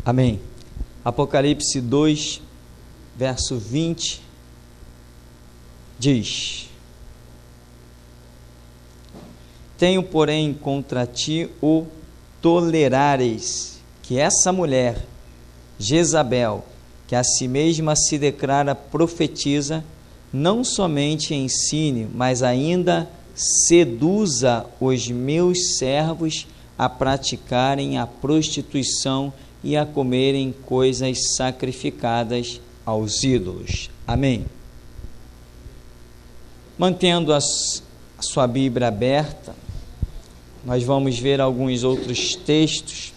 Amém. Apocalipse 2, verso 20, diz: Tenho, porém, contra ti o tolerares, que essa mulher, Jezabel, que a si mesma se declara profetiza, não somente ensine, mas ainda seduza os meus servos a praticarem a prostituição e a comerem coisas sacrificadas aos ídolos. Amém. Mantendo a sua Bíblia aberta, nós vamos ver alguns outros textos.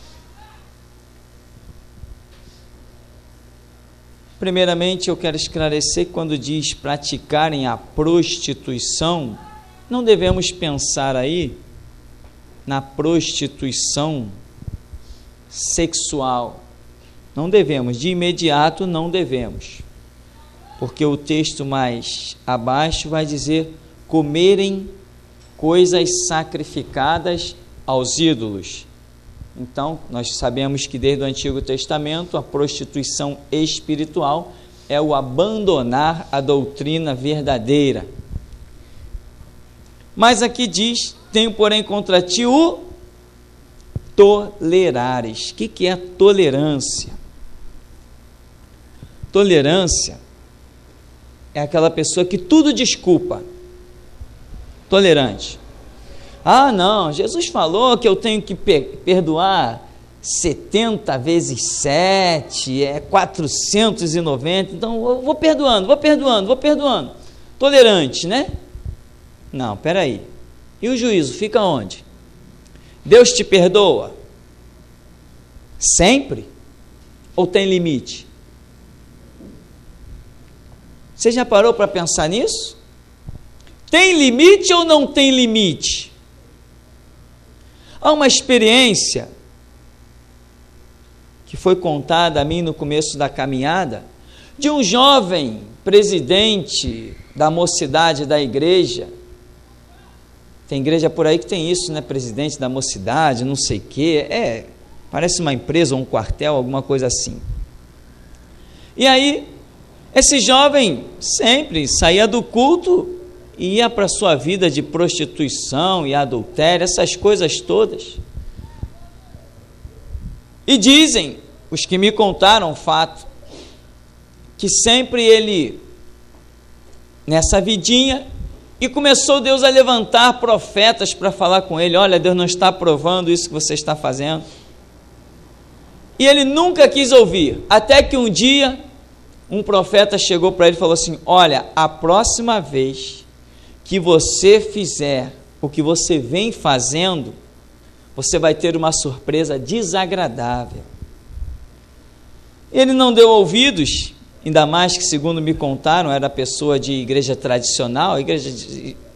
Primeiramente, eu quero esclarecer que quando diz praticarem a prostituição, não devemos pensar aí na prostituição sexual. Não devemos, de imediato não devemos. Porque o texto mais abaixo vai dizer comerem coisas sacrificadas aos ídolos. Então, nós sabemos que desde o Antigo Testamento a prostituição espiritual é o abandonar a doutrina verdadeira. Mas aqui diz: tenho, porém, contra ti o tolerares. O que é tolerância? Tolerância é aquela pessoa que tudo desculpa. Tolerante. Ah, não, Jesus falou que eu tenho que perdoar 70 vezes 7, é 490, então eu vou perdoando. Tolerante, né? Não, peraí. E o juízo fica onde? Deus te perdoa? Sempre? Ou tem limite? Você já parou para pensar nisso? Tem limite ou não tem limite? Há uma experiência que foi contada a mim no começo da caminhada, de um jovem presidente da mocidade da igreja. Tem igreja por aí que tem isso, né? Presidente da mocidade, não sei o quê. Parece uma empresa ou um quartel, alguma coisa assim. E aí, esse jovem sempre saía do culto e ia para a sua vida de prostituição e adultério, essas coisas todas. E dizem, os que me contaram o fato, que sempre ele, nessa vidinha, e começou Deus a levantar profetas para falar com ele: olha, Deus não está aprovando isso que você está fazendo. E ele nunca quis ouvir, até que um dia, um profeta chegou para ele e falou assim: olha, a próxima vez que você fizer o que você vem fazendo, você vai ter uma surpresa desagradável. Ele não deu ouvidos, ainda mais que, segundo me contaram, era pessoa de igreja tradicional.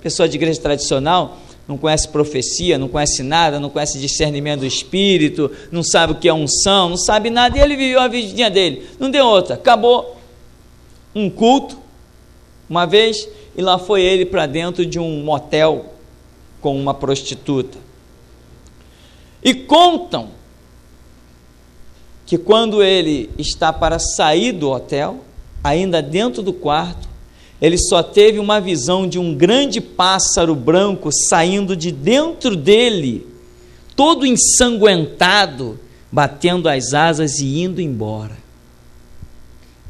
Pessoa de igreja tradicional não conhece profecia, não conhece nada, não conhece discernimento do Espírito, não sabe o que é unção, não sabe nada, e ele viveu a vidinha dele, não deu outra. Acabou um culto, uma vez, e lá foi ele para dentro de um motel com uma prostituta. E contam que quando ele está para sair do hotel, ainda dentro do quarto, ele só teve uma visão de um grande pássaro branco saindo de dentro dele, todo ensanguentado, batendo as asas e indo embora.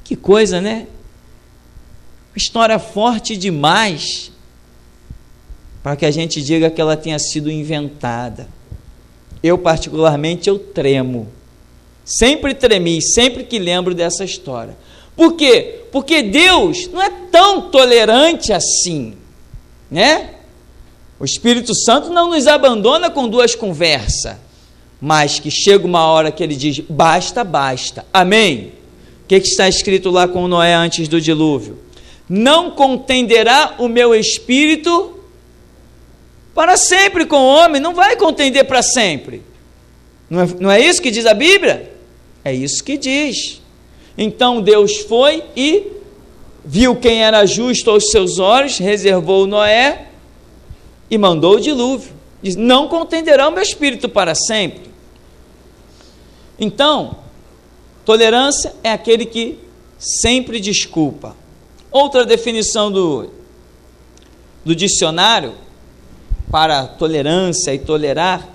Que coisa, né? História forte demais para que a gente diga que ela tenha sido inventada. Eu, particularmente, eu tremo. Sempre tremi, sempre que lembro dessa história. Por quê? Porque Deus não é tão tolerante assim, né? O Espírito Santo não nos abandona com duas conversas, mas que chega uma hora que ele diz: basta, basta. Amém? O que está escrito lá com Noé antes do dilúvio? Não contenderá o meu espírito para sempre com o homem, não vai contender para sempre. Não é isso que diz a Bíblia? É isso que diz. Então Deus foi e viu quem era justo aos seus olhos, reservou Noé e mandou o dilúvio. Diz: não contenderá o meu espírito para sempre. Então, Tolerância é aquele que sempre desculpa. Outra definição do dicionário para tolerância e tolerar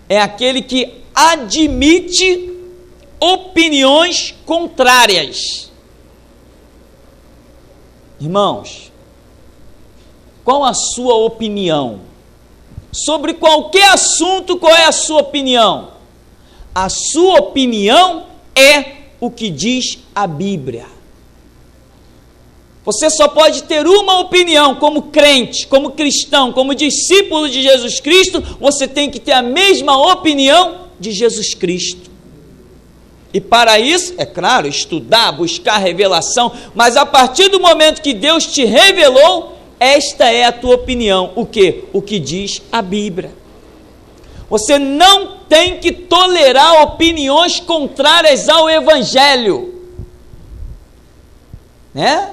é aquele que admite opiniões contrárias. Irmãos, qual a sua opinião? Sobre qualquer assunto, qual é a sua opinião? A sua opinião é o que diz a Bíblia. Você só pode ter uma opinião como crente, como cristão, como discípulo de Jesus Cristo. Você tem que ter a mesma opinião de Jesus Cristo. E para isso, é claro, estudar, buscar revelação, mas a partir do momento que Deus te revelou, esta é a tua opinião. O quê? O que diz a Bíblia. Você não tem que tolerar opiniões contrárias ao Evangelho, né?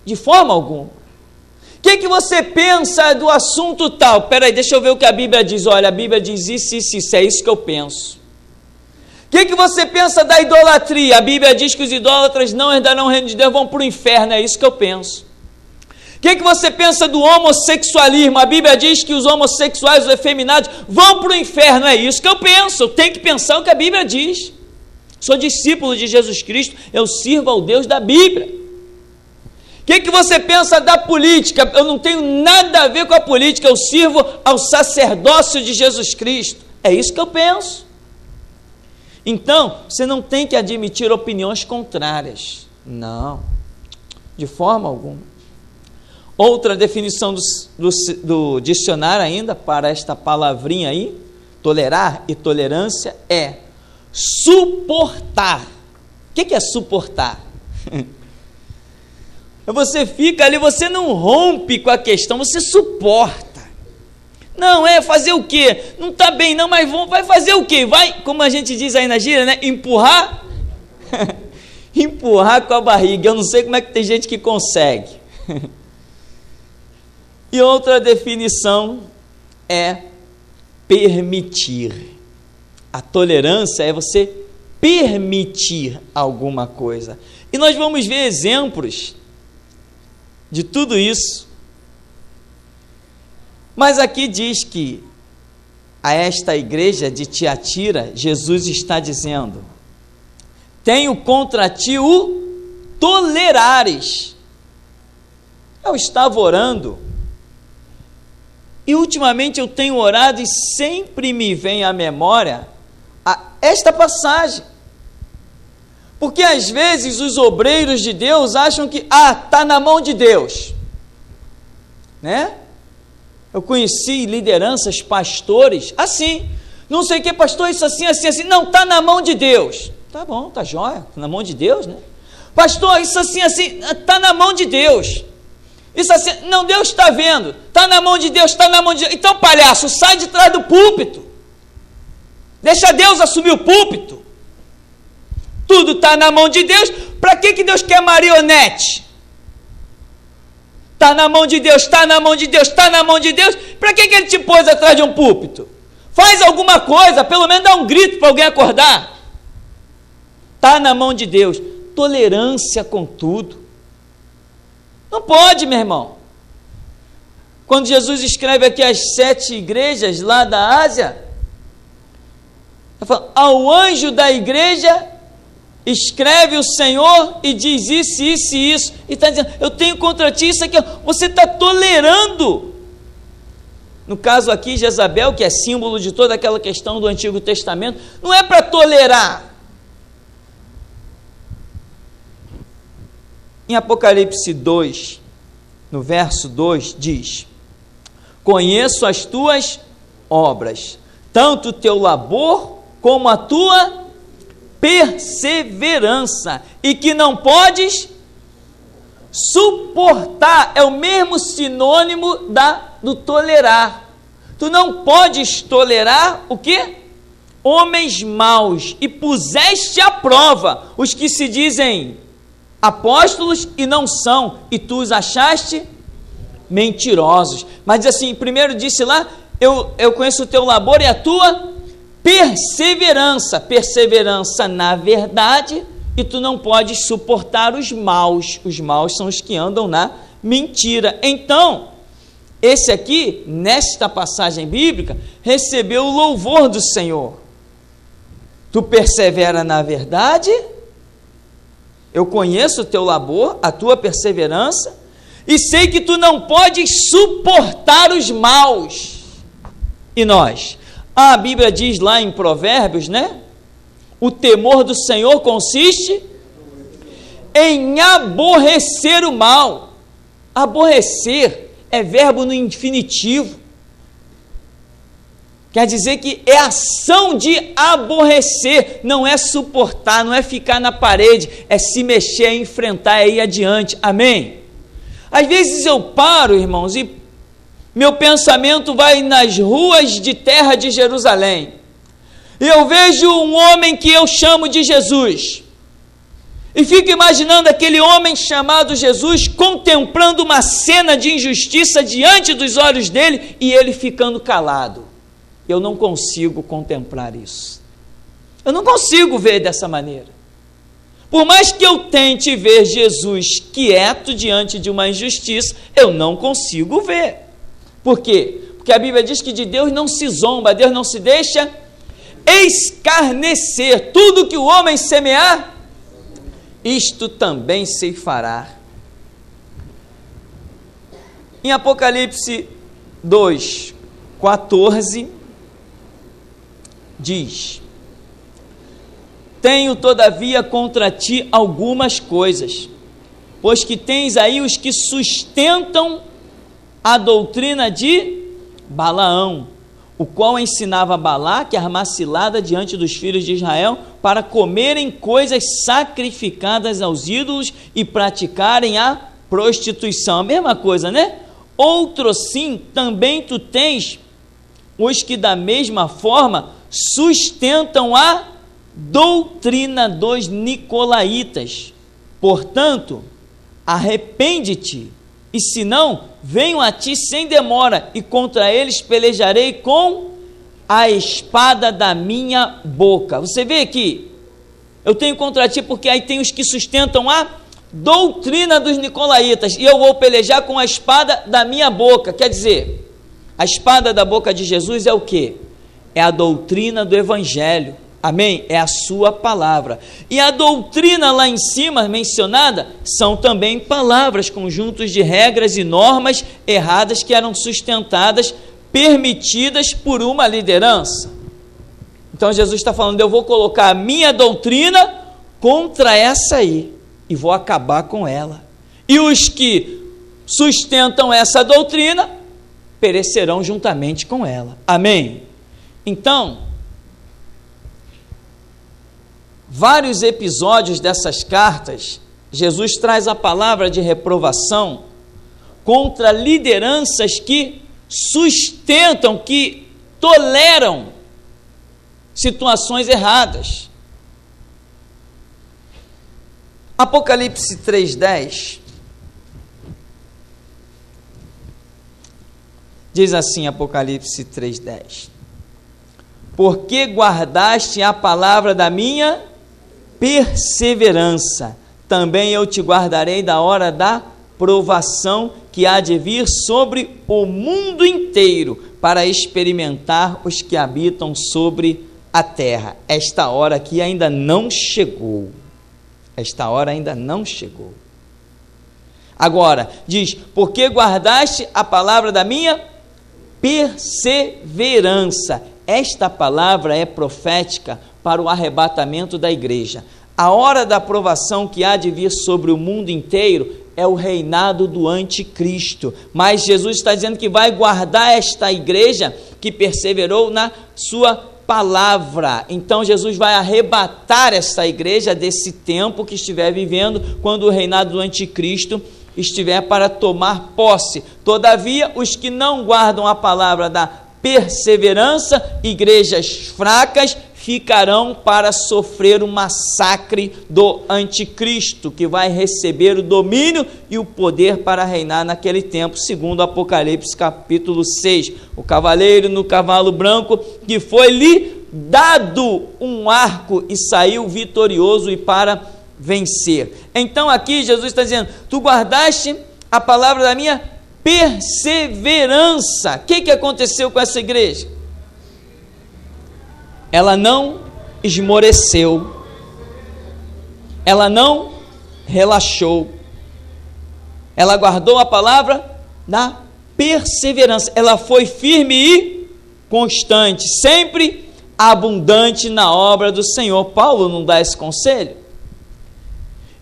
De forma alguma. O que você pensa do assunto tal? Peraí, deixa eu ver o que a Bíblia diz. Olha, a Bíblia diz isso, isso, isso. É isso que eu penso. O que você pensa da idolatria? A Bíblia diz que os idólatras não herdarão o reino de Deus, vão para o inferno. É isso que eu penso. O que você pensa do homossexualismo? A Bíblia diz que os homossexuais, os efeminados, vão para o inferno. É isso que eu penso. Eu tenho que pensar o que a Bíblia diz. Sou discípulo de Jesus Cristo, eu sirvo ao Deus da Bíblia. O que você pensa da política? Eu não tenho nada a ver com a política, eu sirvo ao sacerdócio de Jesus Cristo. É isso que eu penso. Então, você não tem que admitir opiniões contrárias. Não, de forma alguma. Outra definição do dicionário ainda, para esta palavrinha aí, tolerar e tolerância, é suportar. O que é suportar? Você fica ali, você não rompe com a questão, você suporta. Não, fazer o quê? Não está bem não, mas vai fazer o quê? Vai, como a gente diz aí na gíria, né? Empurrar? Empurrar com a barriga. Eu não sei como é que tem gente que consegue. E outra definição é permitir. A tolerância é você permitir alguma coisa. E nós vamos ver exemplos de tudo isso. Mas aqui diz que a esta igreja de Tiatira, Jesus está dizendo: tenho contra ti o tolerares. Eu estava orando, e ultimamente eu tenho orado, e sempre me vem à memória esta passagem. Porque às vezes os obreiros de Deus acham que, está na mão de Deus, né? Eu conheci lideranças, pastores, assim, não sei o que, pastor, isso assim, assim, assim, não, está na mão de Deus. Tá bom, tá jóia, na mão de Deus, né? Pastor, isso assim, assim, está na mão de Deus. Isso assim, não, Deus está vendo, está na mão de Deus, está na mão de Deus. Então, palhaço, sai de trás do púlpito, deixa Deus assumir o púlpito. Tudo está na mão de Deus. Para que Deus quer marionete? Está na mão de Deus, está na mão de Deus, está na mão de Deus. Para que Ele te pôs atrás de um púlpito? Faz alguma coisa, pelo menos dá um grito para alguém acordar. Está na mão de Deus. Tolerância com tudo. Não pode, meu irmão. Quando Jesus escreve aqui as 7 igrejas lá da Ásia, ele fala: ao anjo da igreja escreve o Senhor e diz isso, isso e isso, e está dizendo: eu tenho contra ti isso aqui. Você está tolerando. No caso aqui, Jezabel, que é símbolo de toda aquela questão do Antigo Testamento, não é para tolerar. Em Apocalipse 2, no verso 2, diz: conheço as tuas obras, tanto o teu labor como a tua perseverança, e que não podes suportar. É o mesmo sinônimo do tolerar. Tu não podes tolerar o quê? Homens maus, e puseste à prova os que se dizem apóstolos e não são, e tu os achaste mentirosos. Mas diz assim, primeiro disse lá: eu conheço o teu labor e a tua perseverança, perseverança na verdade, e tu não podes suportar os maus são os que andam na mentira. Então, esse aqui, nesta passagem bíblica, recebeu o louvor do Senhor. Tu persevera na verdade, eu conheço o teu labor, a tua perseverança, e sei que tu não podes suportar os maus. E nós? A Bíblia diz lá em Provérbios, né? O temor do Senhor consiste em aborrecer o mal. Aborrecer é verbo no infinitivo. Quer dizer que é ação de aborrecer, não é suportar, não é ficar na parede, é se mexer, é enfrentar, é ir adiante. Amém? Às vezes eu paro, irmãos, e meu pensamento vai nas ruas de terra de Jerusalém. E eu vejo um homem que eu chamo de Jesus. E fico imaginando aquele homem chamado Jesus contemplando uma cena de injustiça diante dos olhos dele e ele ficando calado. Eu não consigo contemplar isso. Eu não consigo ver dessa maneira. Por mais que eu tente ver Jesus quieto diante de uma injustiça, eu não consigo ver. Por quê? Porque a Bíblia diz que de Deus não se zomba, Deus não se deixa escarnecer. Tudo que o homem semear, isto também se fará. Em Apocalipse 2:14, diz: tenho todavia contra ti algumas coisas, pois que tens aí os que sustentam a doutrina de Balaão, o qual ensinava Balaque a armar cilada diante dos filhos de Israel para comerem coisas sacrificadas aos ídolos e praticarem a prostituição. A mesma coisa, né? Outro sim, também tu tens os que da mesma forma sustentam a doutrina dos nicolaítas. Portanto, arrepende-te, e se não, venho a ti sem demora, e contra eles pelejarei com a espada da minha boca. Você vê aqui, eu tenho contra ti porque aí tem os que sustentam a doutrina dos nicolaítas, e eu vou pelejar com a espada da minha boca. Quer dizer, a espada da boca de Jesus é o quê? É a doutrina do Evangelho, amém? É a sua palavra. E a doutrina lá em cima mencionada são também palavras, conjuntos de regras e normas erradas que eram sustentadas, permitidas por uma liderança. Então Jesus está falando, eu vou colocar a minha doutrina contra essa aí, e vou acabar com ela. E os que sustentam essa doutrina perecerão juntamente com ela. Amém? Então, vários episódios dessas cartas, Jesus traz a palavra de reprovação contra lideranças que sustentam, que toleram situações erradas. Apocalipse 3:10 diz assim, Apocalipse 3:10: porque guardaste a palavra da minha perseverança, também eu te guardarei da hora da provação que há de vir sobre o mundo inteiro, para experimentar os que habitam sobre a terra. Esta hora aqui ainda não chegou. Esta hora ainda não chegou. Agora, diz, porque guardaste a palavra da minha perseverança. Esta palavra é profética para o arrebatamento da igreja. A hora da provação que há de vir sobre o mundo inteiro é o reinado do anticristo. Mas Jesus está dizendo que vai guardar esta igreja que perseverou na sua palavra. Então Jesus vai arrebatar essa igreja desse tempo que estiver vivendo, quando o reinado do anticristo estiver para tomar posse. Todavia, os que não guardam a palavra da perseverança, igrejas fracas, ficarão para sofrer o massacre do anticristo, que vai receber o domínio e o poder para reinar naquele tempo, segundo Apocalipse capítulo 6. O cavaleiro no cavalo branco, que foi dado um arco e saiu vitorioso e para vencer. Então aqui Jesus está dizendo: tu guardaste a palavra da minha perseverança. O que aconteceu com essa igreja? Ela não esmoreceu, ela não relaxou, ela guardou a palavra da perseverança, ela foi firme e constante, sempre abundante na obra do Senhor. Paulo não dá esse conselho?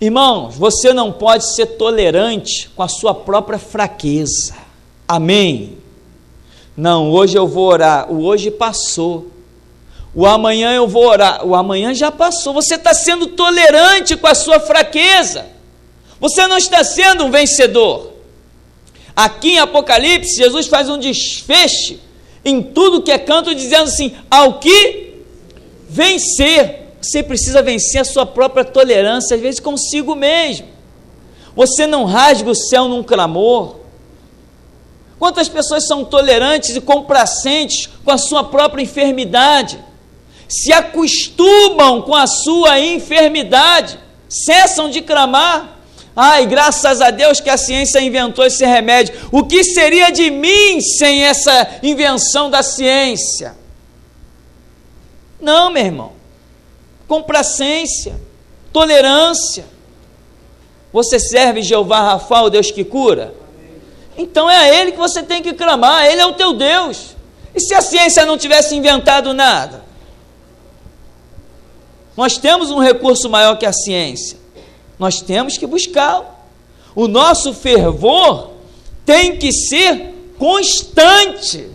Irmãos, você não pode ser tolerante com a sua própria fraqueza. Amém? Não, hoje eu vou orar, o hoje passou. O amanhã eu vou orar, o amanhã já passou. Você está sendo tolerante com a sua fraqueza. Você não está sendo um vencedor. Aqui em Apocalipse, Jesus faz um desfecho em tudo que é canto, dizendo assim: ao que vencer. Você precisa vencer a sua própria tolerância, às vezes consigo mesmo. Você não rasga o céu num clamor. Quantas pessoas são tolerantes e complacentes com a sua própria enfermidade? Se acostumam com a sua enfermidade, cessam de clamar. Ai, graças a Deus que a ciência inventou esse remédio. O que seria de mim sem essa invenção da ciência? Não, meu irmão. Complacência, tolerância. Você serve Jeová Rafa, o Deus que cura? Então é a Ele que você tem que clamar, Ele é o teu Deus. E se a ciência não tivesse inventado nada? Nós temos um recurso maior que a ciência, nós temos que buscá-lo. O nosso fervor tem que ser constante.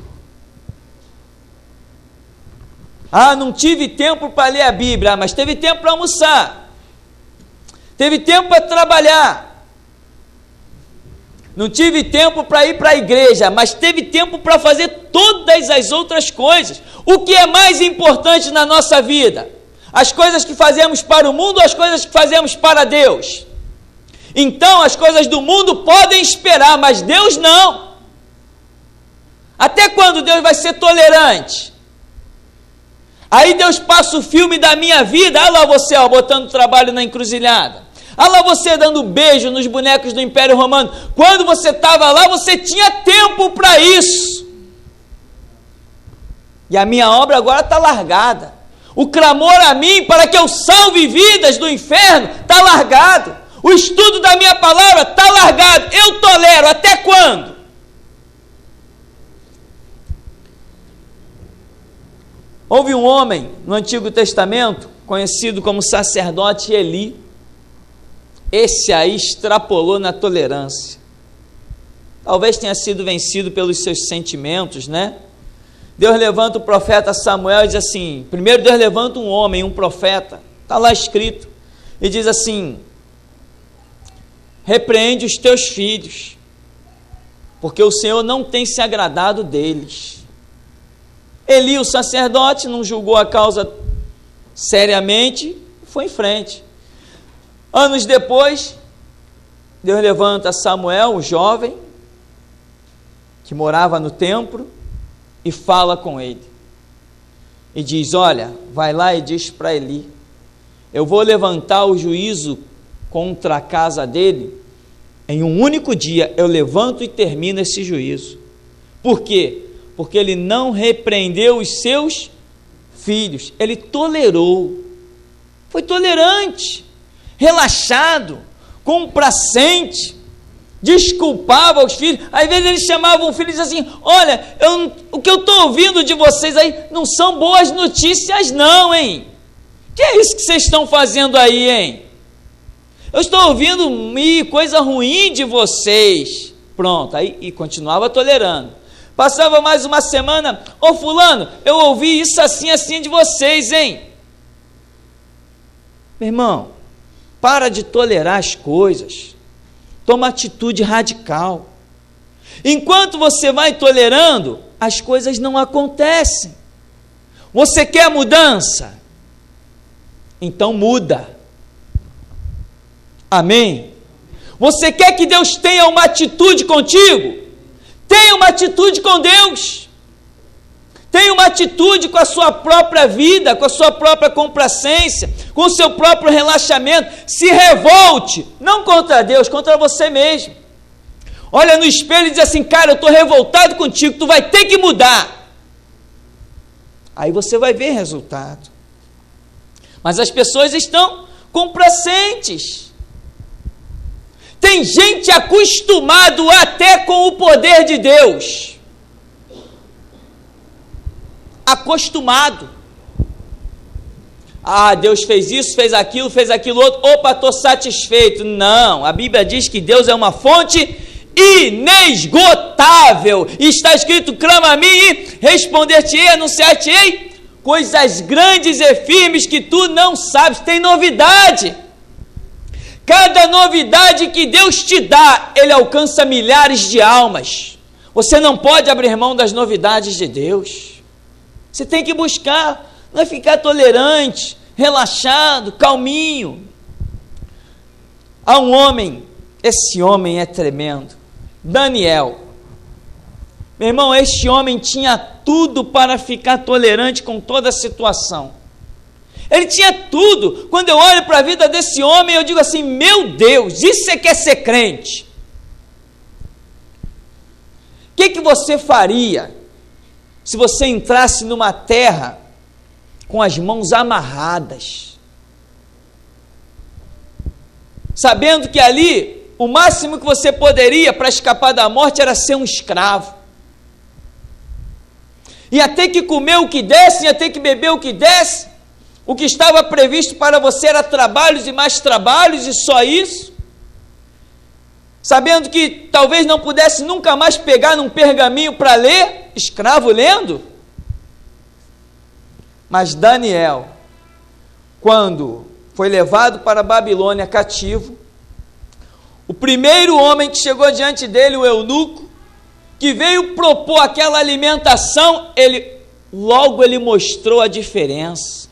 Ah, não tive tempo para ler a Bíblia, mas teve tempo para almoçar, teve tempo para trabalhar, não tive tempo para ir para a igreja, mas teve tempo para fazer todas as outras coisas. O que é mais importante na nossa vida? As coisas que fazemos para o mundo ou as coisas que fazemos para Deus? Então as coisas do mundo podem esperar, mas Deus não. Até quando Deus vai ser tolerante? Aí Deus passa o filme da minha vida. Olha lá você, ó, botando trabalho na encruzilhada. Olha lá você dando beijo nos bonecos do Império Romano. Quando você estava lá, você tinha tempo para isso. E a minha obra agora está largada. O clamor a mim para que eu salve vidas do inferno está largado. O estudo da minha palavra está largado. Eu tolero até quando? Houve um homem no Antigo Testamento, conhecido como sacerdote Eli. Esse aí extrapolou na tolerância. Talvez tenha sido vencido pelos seus sentimentos, né? Deus levanta o profeta Samuel e diz assim, primeiro Deus levanta um homem, um profeta, está lá escrito, e diz assim: repreende os teus filhos, porque o Senhor não tem se agradado deles. Eli, o sacerdote, não julgou a causa seriamente, foi em frente. Anos depois, Deus levanta Samuel, o jovem, que morava no templo, e fala com ele. E diz: olha, vai lá e diz para Eli, eu vou levantar o juízo contra a casa dele, em um único dia eu levanto e termino esse juízo. Por quê? Porque ele não repreendeu os seus filhos, ele tolerou, foi tolerante, relaxado, complacente, desculpava os filhos. Às vezes ele chamava um filho e dizia assim: olha, o que eu estou ouvindo de vocês aí não são boas notícias não, hein? Que é isso que vocês estão fazendo aí, hein? Eu estou ouvindo coisa ruim de vocês. Pronto, aí e continuava tolerando. Passava mais uma semana: ô fulano, eu ouvi isso assim, assim de vocês, hein? Meu irmão, para de tolerar as coisas, toma atitude radical. Enquanto você vai tolerando, as coisas não acontecem. Você quer mudança? Então muda. Amém? Você quer que Deus tenha uma atitude contigo? Tenha uma atitude com Deus. Tenha uma atitude com a sua própria vida, com a sua própria complacência, com o seu próprio relaxamento. Se revolte, não contra Deus, contra você mesmo. Olha no espelho e diz assim: cara, eu estou revoltado contigo, tu vai ter que mudar. Aí você vai ver resultado. Mas as pessoas estão complacentes. Tem gente acostumado até com o poder de Deus. Acostumado. Ah, Deus fez isso, fez aquilo outro. Opa, estou satisfeito. Não, a Bíblia diz que Deus é uma fonte inesgotável. Está escrito: clama a mim e responder-te-ei, anunciar-te-ei coisas grandes e firmes que tu não sabes. Tem novidade. Cada novidade que Deus te dá, Ele alcança milhares de almas. Você não pode abrir mão das novidades de Deus. Você tem que buscar, não é ficar tolerante, relaxado, calminho. Há um homem, esse homem é tremendo, Daniel. Meu irmão, este homem tinha tudo para ficar tolerante com toda a situação. Ele tinha tudo. Quando eu olho para a vida desse homem, eu digo assim: meu Deus, isso é que é ser crente. O que você faria se você entrasse numa terra com as mãos amarradas, sabendo que ali o máximo que você poderia para escapar da morte era ser um escravo? Ia ter que comer o que desse, ia ter que beber o que desse. O que estava previsto para você era trabalhos e mais trabalhos, e só isso. Sabendo que talvez não pudesse nunca mais pegar num pergaminho para ler, escravo lendo. Mas Daniel, quando foi levado para a Babilônia cativo, o primeiro homem que chegou diante dele, o eunuco, que veio propor aquela alimentação, ele mostrou a diferença.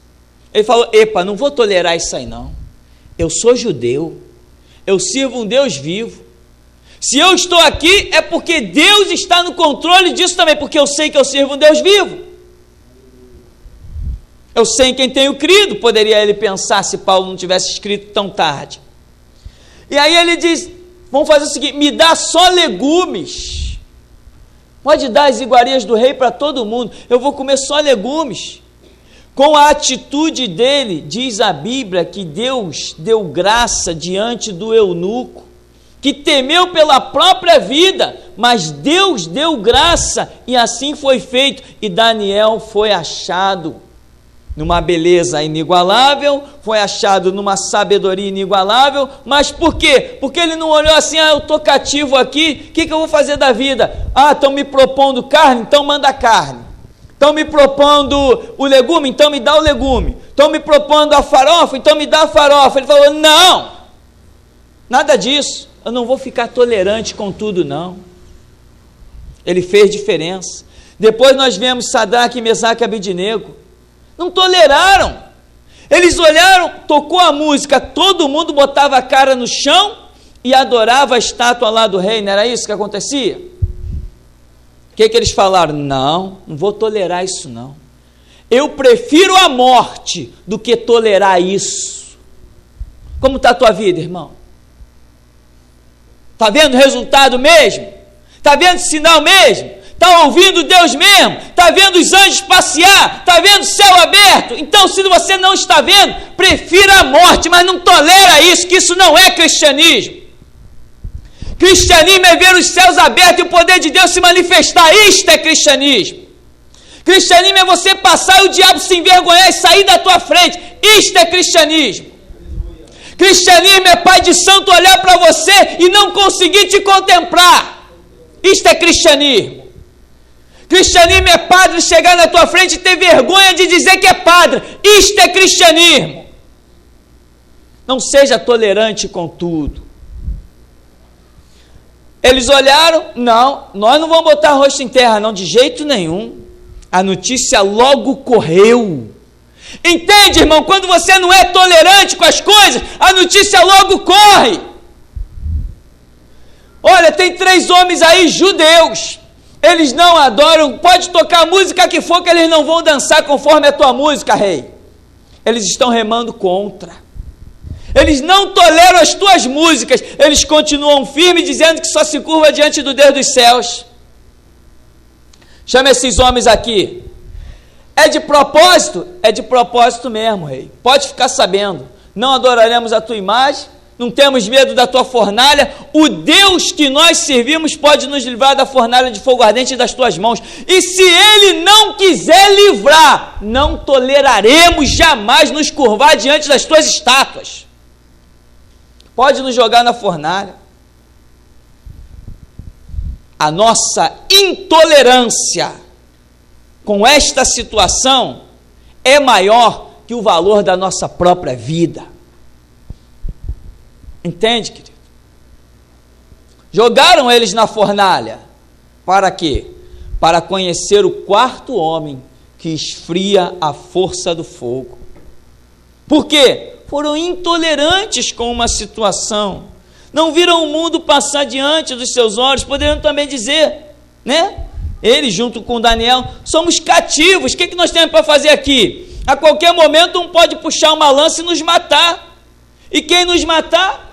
Ele falou: epa, não vou tolerar isso aí não. Eu sou judeu, eu sirvo um Deus vivo. Se eu estou aqui é porque Deus está no controle disso também, porque eu sei que eu sirvo um Deus vivo. Eu sei em quem tenho crido, poderia ele pensar se Paulo não tivesse escrito tão tarde. E aí ele diz: vamos fazer o seguinte, me dá só legumes. Pode dar as iguarias do rei para todo mundo, eu vou comer só legumes. Com a atitude dele, diz a Bíblia que Deus deu graça diante do eunuco, que temeu pela própria vida, mas Deus deu graça, e assim foi feito, e Daniel foi achado numa beleza inigualável, foi achado numa sabedoria inigualável. Mas por quê? Porque ele não olhou assim: eu estou cativo aqui, o que eu vou fazer da vida? Estão me propondo carne, então manda carne. Estão me propondo o legume, então me dá o legume. Estão me propondo a farofa, então me dá a farofa. Ele falou: não, nada disso, eu não vou ficar tolerante com tudo não. Ele fez diferença. Depois nós vemos Sadraque, Mesaque e Abednego, não toleraram. Eles olharam, tocou a música, todo mundo botava a cara no chão e adorava a estátua lá do rei, não era isso que acontecia? O que eles falaram? Não vou tolerar isso não. Eu prefiro a morte do que tolerar isso. Como está a tua vida, irmão? Está vendo o resultado mesmo? Está vendo sinal mesmo? Está ouvindo Deus mesmo? Está vendo os anjos passear? Está vendo o céu aberto? Então, se você não está vendo, prefira a morte, mas não tolera isso, que isso não é cristianismo. Cristianismo é ver os céus abertos e o poder de Deus se manifestar. Isto é cristianismo. Cristianismo é você passar e o diabo se envergonhar e sair da tua frente. Isto é cristianismo. Cristianismo é pai de santo olhar para você e não conseguir te contemplar. Isto é cristianismo. Cristianismo é padre chegar na tua frente e ter vergonha de dizer que é padre. Isto é cristianismo. Não seja tolerante com tudo. Eles olharam: não, nós não vamos botar rosto em terra não, de jeito nenhum. A notícia logo correu. Entende, irmão? Quando você não é tolerante com as coisas, a notícia logo corre. Olha, tem 3 homens aí, judeus, Eles não adoram, pode tocar a música que for, que eles não vão dançar conforme a tua música, rei. Eles estão remando contra. Eles não toleram as tuas músicas, eles continuam firmes, dizendo que só se curva diante do Deus dos céus. Chama esses homens aqui. É de propósito? É de propósito mesmo, rei. Pode ficar sabendo. Não adoraremos a tua imagem, não temos medo da tua fornalha. O Deus que nós servimos pode nos livrar da fornalha de fogo ardente das tuas mãos. E se Ele não quiser livrar, não toleraremos jamais nos curvar diante das tuas estátuas. Pode nos jogar na fornalha. A nossa intolerância com esta situação é maior que o valor da nossa própria vida. Entende, querido? Jogaram eles na fornalha. Para quê? Para conhecer o quarto homem que esfria a força do fogo. Por quê? Foram intolerantes com uma situação. Não viram o mundo passar diante dos seus olhos. Poderiam também dizer, né? Ele junto com Daniel, somos cativos. O que nós temos para fazer aqui? A qualquer momento um pode puxar uma lança e nos matar. E quem nos matar,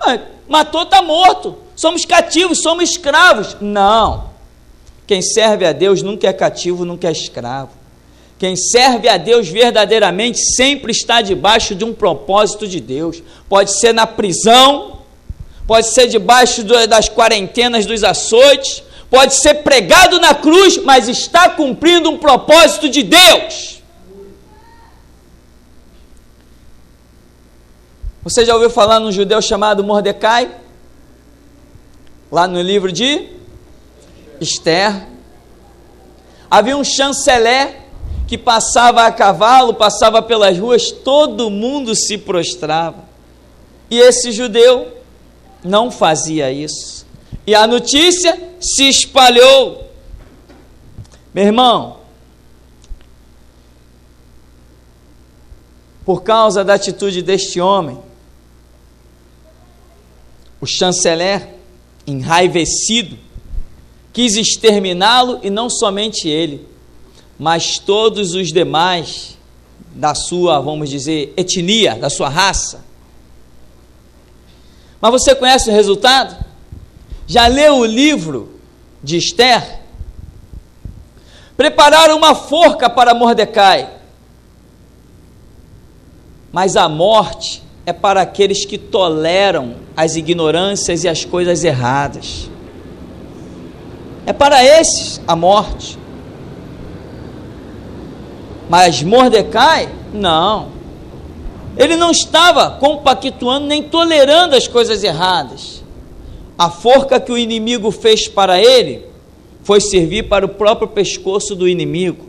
matou, está morto. Somos cativos, somos escravos. Não. Quem serve a Deus nunca é cativo, nunca é escravo. Quem serve a Deus verdadeiramente sempre está debaixo de um propósito de Deus. Pode ser na prisão, pode ser debaixo das quarentenas dos açoites, pode ser pregado na cruz, mas está cumprindo um propósito de Deus. Você já ouviu falar num judeu chamado Mordecai? Lá no livro de Esther. Havia um chanceler que passava a cavalo, passava pelas ruas, todo mundo se prostrava. E esse judeu não fazia isso. E a notícia se espalhou. Meu irmão, por causa da atitude deste homem, o chanceler, enraivecido, quis exterminá-lo, e não somente ele, mas todos os demais da sua, vamos dizer, etnia, da sua raça. Mas você conhece o resultado? Já leu o livro de Esther? Prepararam uma forca para Mordecai, mas a morte é para aqueles que toleram as ignorâncias e as coisas erradas. É para esses a morte. Mas Mordecai, não. Ele não estava compactuando nem tolerando as coisas erradas. A forca que o inimigo fez para ele foi servir para o próprio pescoço do inimigo.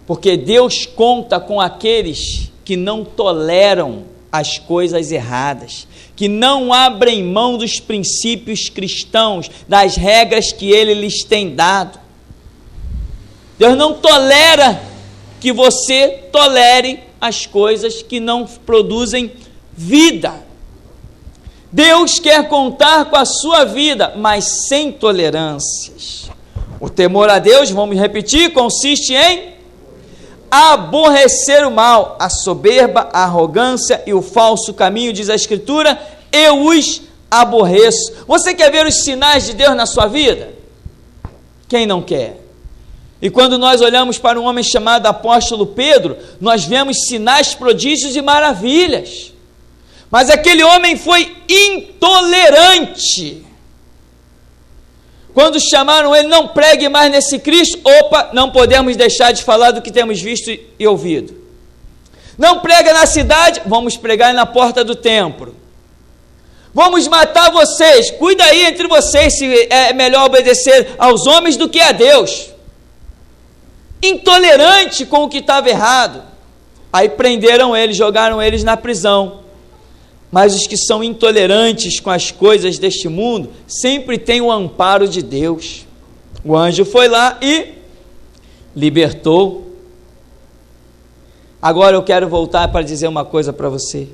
Porque Deus conta com aqueles que não toleram as coisas erradas, que não abrem mão dos princípios cristãos, das regras que Ele lhes tem dado. Deus não tolera que você tolere as coisas que não produzem vida. Deus quer contar com a sua vida, mas sem tolerâncias. O temor a Deus, vamos repetir, consiste em aborrecer o mal, a soberba, a arrogância e o falso caminho, diz a Escritura, eu os aborreço. Você quer ver os sinais de Deus na sua vida? Quem não quer? E quando nós olhamos para um homem chamado apóstolo Pedro, nós vemos sinais, prodígios e maravilhas. Mas aquele homem foi intolerante. Quando chamaram ele, não pregue mais nesse Cristo, opa, não podemos deixar de falar do que temos visto e ouvido. Não prega na cidade, vamos pregar na porta do templo. Vamos matar vocês, cuida aí entre vocês se é melhor obedecer aos homens do que a Deus. Intolerante com o que estava errado. Aí prenderam eles, jogaram eles na prisão. Mas os que são intolerantes com as coisas deste mundo, sempre têm o amparo de Deus. O anjo foi lá e libertou. Agora eu quero voltar para dizer uma coisa para você.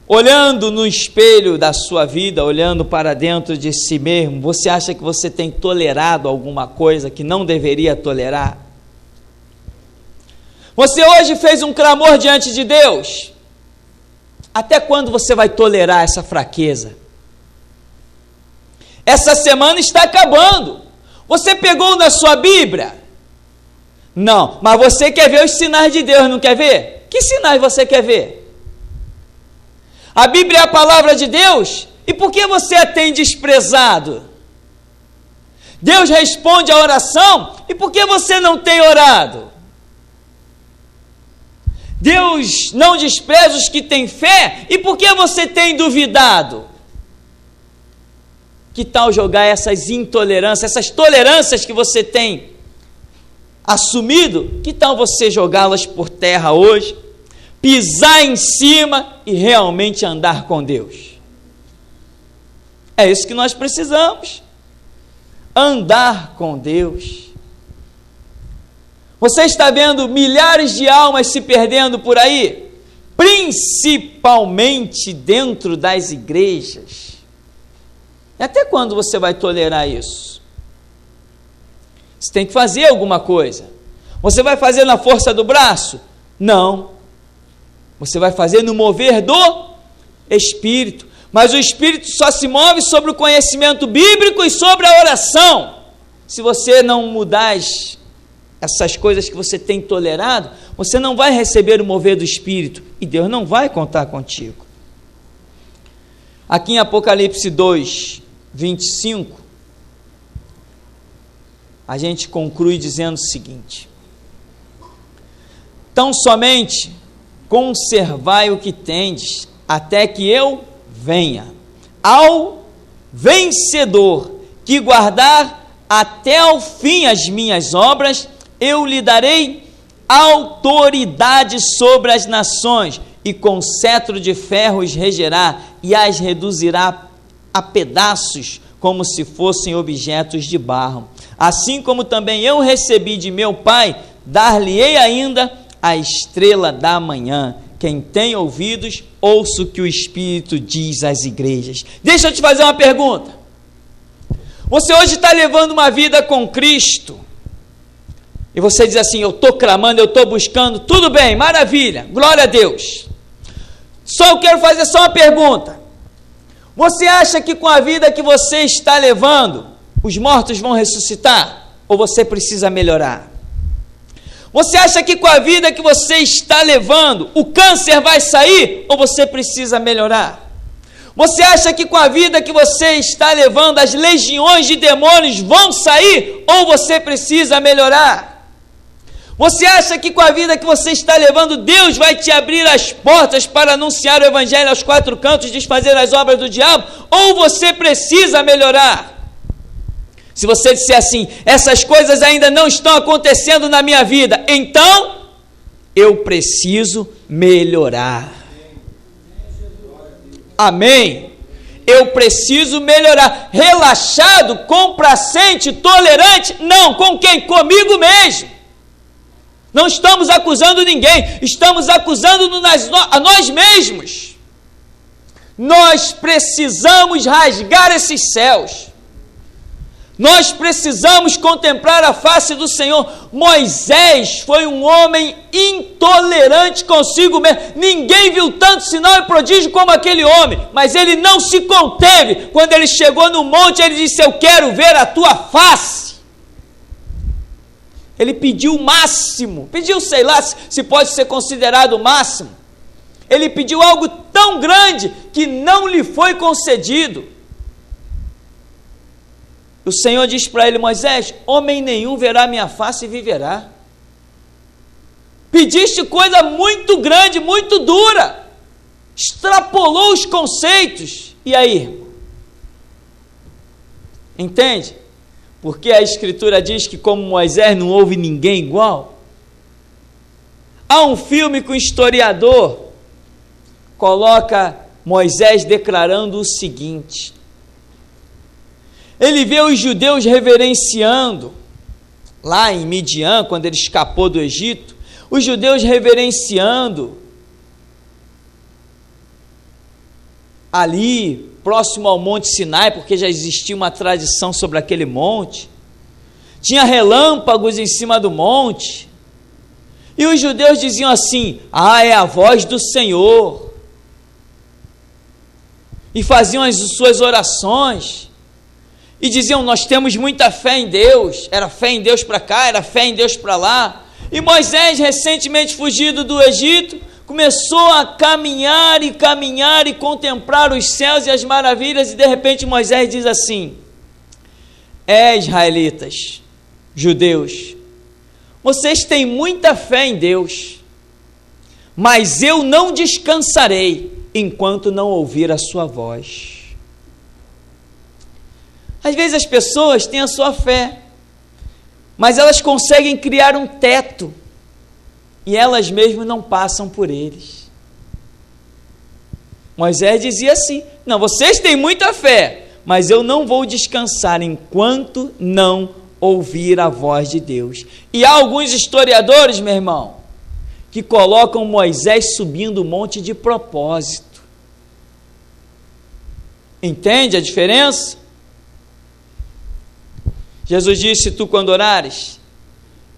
olhando no espelho da sua vida, olhando para dentro de si mesmo, você acha que você tem tolerado alguma coisa que não deveria tolerar? Você hoje fez um clamor diante de Deus. Até quando você vai tolerar essa fraqueza? Essa semana está acabando. Você pegou na sua Bíblia? Não, mas você quer ver os sinais de Deus, não quer ver? Que sinais você quer ver? A Bíblia é a palavra de Deus, e por que você a tem desprezado? Deus responde a oração, e por que você não tem orado? Deus não despreza os que têm fé, e por que você tem duvidado? Que tal jogar essas intolerâncias, essas tolerâncias que você tem assumido, que tal você jogá-las por terra hoje, pisar em cima e realmente andar com Deus? É isso que nós precisamos, andar com Deus. Você está vendo milhares de almas se perdendo por aí, principalmente dentro das igrejas. E até quando você vai tolerar isso? Você tem que fazer alguma coisa. Você vai fazer na força do braço? Não. Você vai fazer no mover do Espírito. Mas o Espírito só se move sobre o conhecimento bíblico e sobre a oração. Se você não mudar essas coisas que você tem tolerado, você não vai receber o mover do Espírito. E Deus não vai contar contigo. Aqui em Apocalipse 2, 25, a gente conclui dizendo o seguinte: tão somente conservai o que tendes, até que eu venha. Ao vencedor que guardar até ao fim as minhas obras, eu lhe darei autoridade sobre as nações, e com cetro de ferro os regerá, e as reduzirá a pedaços, como se fossem objetos de barro. Assim como também eu recebi de meu Pai, dar-lhe-ei ainda a estrela da manhã. Quem tem ouvidos, ouça o que o Espírito diz às igrejas. Deixa eu te fazer uma pergunta. Você hoje está levando uma vida com Cristo, e você diz assim: eu estou clamando, eu estou buscando, tudo bem, maravilha, glória a Deus. Só eu quero fazer só uma pergunta. Você acha que com a vida que você está levando, os mortos vão ressuscitar? Ou você precisa melhorar? Você acha que com a vida que você está levando, o câncer vai sair? Ou você precisa melhorar? Você acha que com a vida que você está levando, as legiões de demônios vão sair? Ou você precisa melhorar? Você acha que com a vida que você está levando, Deus vai te abrir as portas para anunciar o Evangelho aos quatro cantos, desfazer as obras do diabo? Ou você precisa melhorar? Se você disser assim: essas coisas ainda não estão acontecendo na minha vida, então eu preciso melhorar. Amém? Eu preciso melhorar. Relaxado, complacente, tolerante? Não. Com quem? Comigo mesmo. Não estamos acusando ninguém, estamos acusando a nós mesmos. Nós precisamos rasgar esses céus. Nós precisamos contemplar a face do Senhor. Moisés foi um homem intolerante consigo mesmo. Ninguém viu tanto sinal e prodígio como aquele homem, mas ele não se conteve. Quando ele chegou no monte, ele disse: eu quero ver a tua face. Ele pediu o máximo, pediu, sei lá se pode ser considerado o máximo. Ele pediu algo tão grande que não lhe foi concedido. O Senhor diz para ele: Moisés, homem nenhum verá minha face e viverá. Pediste coisa muito grande, muito dura, extrapolou os conceitos. E aí? Entende? Porque a Escritura diz que como Moisés não houve ninguém igual. Há um filme que o historiador coloca Moisés declarando o seguinte: ele vê os judeus reverenciando, lá em Midian, quando ele escapou do Egito, os judeus reverenciando ali, próximo ao Monte Sinai, porque já existia uma tradição sobre aquele monte. Tinha relâmpagos em cima do monte. E os judeus diziam assim: é a voz do Senhor. E faziam as suas orações. E diziam: nós temos muita fé em Deus. Era fé em Deus para cá, era fé em Deus para lá. E Moisés, recentemente fugido do Egito, começou a caminhar e contemplar os céus e as maravilhas. E de repente Moisés diz assim: israelitas, judeus, vocês têm muita fé em Deus, mas eu não descansarei enquanto não ouvir a sua voz. Às vezes as pessoas têm a sua fé, mas elas conseguem criar um teto e elas mesmas não passam por eles. Moisés dizia assim: não, vocês têm muita fé, mas eu não vou descansar enquanto não ouvir a voz de Deus. E há alguns historiadores, meu irmão, que colocam Moisés subindo o monte de propósito. Entende a diferença? Jesus disse: tu quando orares,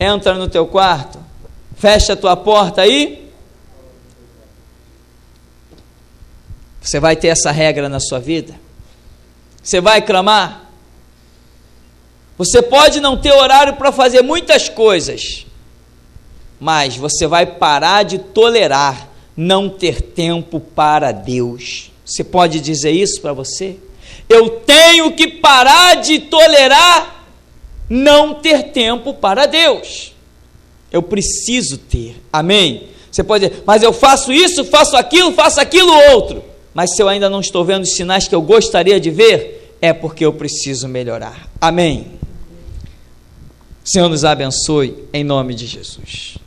entra no teu quarto, fecha a tua porta aí. Você vai ter essa regra na sua vida? Você vai clamar? Você pode não ter horário para fazer muitas coisas, mas você vai parar de tolerar não ter tempo para Deus. Você pode dizer isso para você? Eu tenho que parar de tolerar não ter tempo para Deus. Eu preciso ter. Amém? Você pode dizer: mas eu faço isso, faço aquilo outro. Mas se eu ainda não estou vendo os sinais que eu gostaria de ver, é porque eu preciso melhorar. Amém? Senhor nos abençoe, em nome de Jesus.